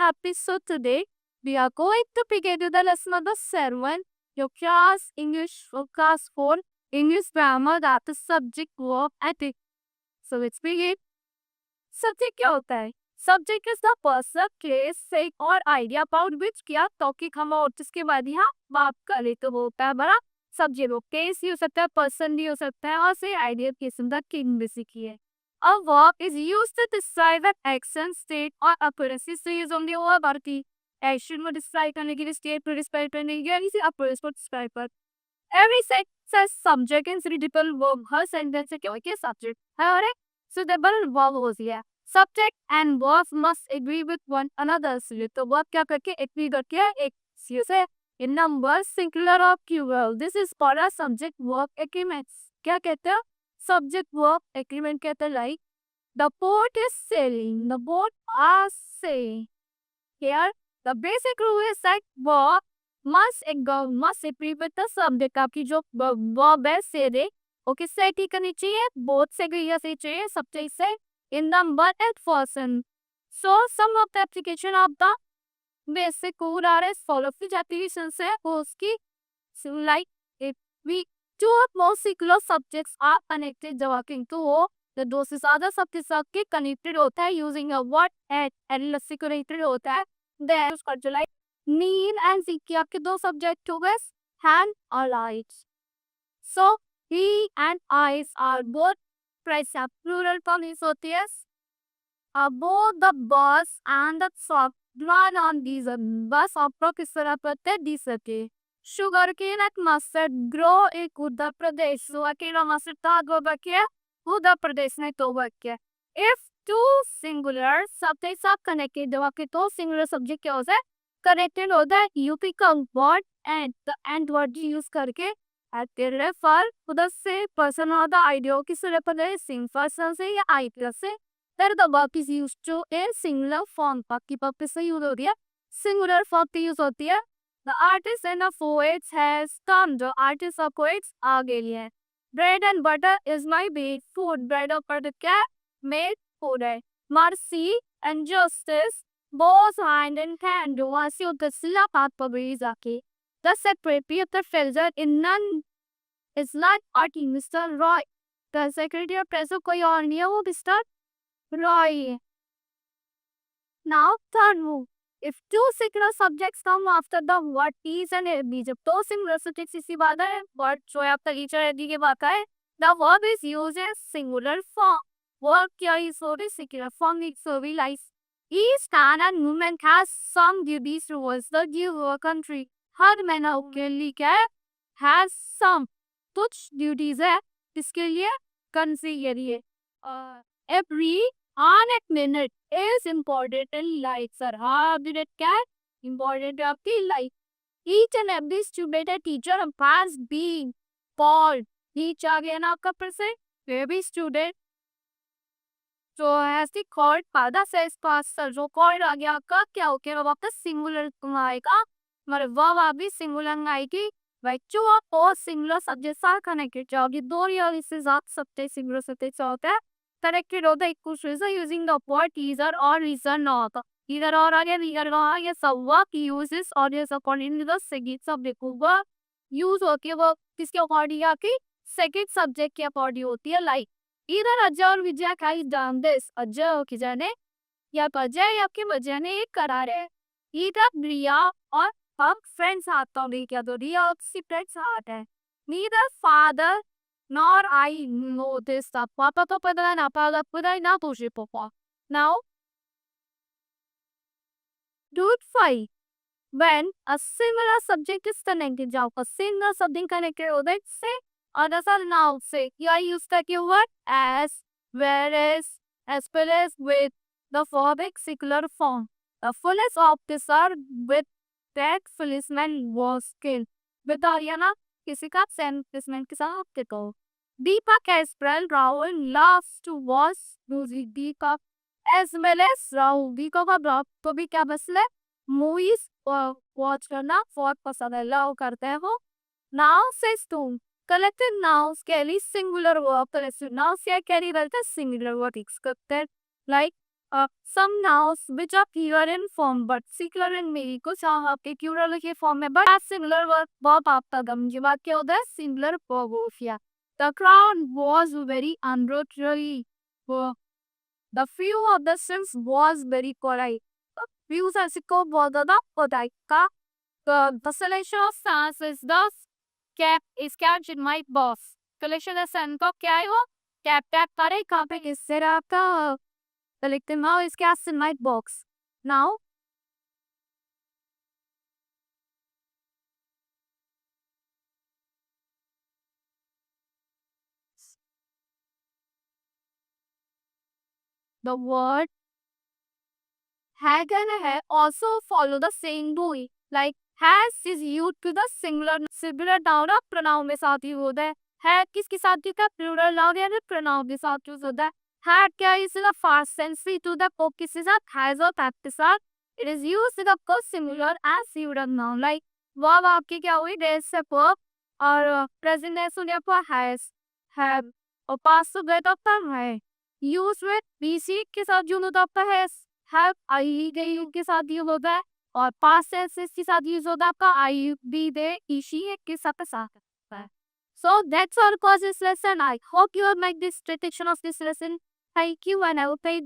happy. So today we are going to begin with the lesson of the sermon. Your class English for class 4 English grammar, that is subject verb ethics. So let's begin. Subject क्या होता है? Subject is the person, place, thing और idea about which क्या topic हम और जिसके बाद यहाँ बात करें तो वो होता है बड़ा सब्जेक्ट. वो केस भी हो सकता है, पर्सन भी हो सकता है और से आइडिया किस्म का किन बेसिकली है. A verb is used to describe an action, state or appearance. इससे यूज होंगे वो verb की action को describe करने के लिए, state को describe करने के लिए, इसी appearance को describe कर. Every sentence has subject and suitable verb. Her sentence से क्या होगी subject है और एक suitable verb होती है. Subject and verb must agree with one another. तो verb क्या करके agree करके एक से in number singular or plural. This is called a subject verb agreement. क्या कहते हैं? Subject verb agreement कहते हैं like the boat is sailing, the boat are sailing. Here the basic rule is that verb must agree with the subject. आपकी जो verb है say वो किससे agree करनी चाहिए? Both से agree करनी चाहिए, subject से in number and person. So some of the application of the basic rule are as follows. की जाती है से वो उसकी like if we two or more singular subjects are connected जब आके तो वो the दो से ज्यादा subjects आके connected होता है using a word and lassi connected होता है. Then उसका जो like Neil and Ziki आपके दो subject हो गए hand और eyes. So he and eyes are both present. Plural form is होती है both the bus and the truck run on diesel. बस आपको किस तरह पता है diesel के. Sugarcane and mustard grow in Uttar Pradesh. Sugarcane और mustard का grow किया उत्तर प्रदेश में तो वर्क किया. If two singular subjects are connected, जब आपके दो singular subject क्या होता है connected होता है, you pick a word and the and word use करके at the refer उधर से person और the idea किस तरह पर है same person से या idea से. There the verb is used to a singular form. बाकी purpose से use होती है singular form पे use होती है. The artist and the poets has come. जो artist और poets आ गए हैं. Bread and butter is my base food. Bread और butter क्या made food है. Mercy and justice both hand in hand. जो वहाँ से उधर सिला बात पर भी जाके. The secretary of the treasurer in none is not Artie, Mr. Roy. The secretary of treasurer कोई और नहीं है वो Mr. Roy. Now third move. If two singular subjects come after the word is and be, जब दो singular subjects इसी बात है word जो है आपका teacher है के बात है, the verb is used as singular form. Verb क्या is for the singular form is civilized. Each man and woman has some duties towards the given country. हर महीना के लिए क्या है? Has some कुछ duties है किसके लिए? country के लिए. Every on a minute is important in life. Sir, हाँ minute क्या है? Important है आपकी life. Each and every student and teacher has been called. Each आ गया ना आपका person. Every student जो has been called आधा says past sir जो called आ गया आपका क्या हो गया? अब आपका singular आएगा. मतलब verb आप भी singular आएगी. Right, two or four singular subjects are connected. जब ये दो या इससे ज्यादा subject singular subject होता है connected होता है equals to using the word either or reason not. Either or आ गया, either or आ गया, सब वर्क uses और ये according to the second subject होगा use होती है वो किसके अकॉर्डिंग आके second subject के अकॉर्डिंग होती है. like either अजय और विजय has done this. अजय और विजय ने या तो अजय या आपके विजय ने एक करा रहे. either रिया और हम फ्रेंड्स आता हूँ क्या तो रिया और फ्रेंड्स आता है. neither father nor I know this stuff. पापा तो पता है ना पापा पता है ना तुझे पापा. Now, dude 5. When a similar subject is connected, जाओ a similar subject connected होता है से और ऐसा now से या use का keyword as, whereas, as well as with the verb singular form. The fullest of this are with that policeman was killed. बता दिया ना किसी का policeman के साथ आपके को. Deepak has friend Rahul loves to watch music. Deepak as well as Rahul. Deepak का ब्लॉग तो भी क्या मसला है? Movies watch करना बहुत पसंद है. लव करते हैं वो. Now says तुम. Collective nouns carry singular verb. Collective nouns क्या carry करते हैं? Singular verb expected. Like some nouns which are clear in form but singular in meaning. कुछ आपके plural के form में but singular verb आपका गमजी वाक्य होता है singular verb हो गया. The crowd was very unruly. The view of the Sims was very correct. Views ऐसे को बहुत ज़्यादा correct का. The selection of stars is the cap is captured in my box. Selection of sun को क्या है वो? Tap करे कहाँ पे किससे आपका लिखते हैं now is cast in my box. Now the word had and have also follow the same rule. Like has is used to the singular noun और pronoun में साथ ही होता है. Had किसके साथ यूज होता है? Plural noun या pronoun के साथ यूज होता है. Had क्या is the past tense to the को किसके साथ? Has और that के साथ. It is used to the singular as singular noun. Like verb आपकी क्या हुई? Days से verb और present tense होने पर has, have और past to get आपका है. Use with BC के साथ यूज होता है has. have आई गई के साथ यूज होता है और पास्ट टेंस के साथ यूज होता है आपका आई बी दे इशी के साथ होता है. So that's all for this lesson. I hope you have made this repetition of this lesson. Thank you and I will pay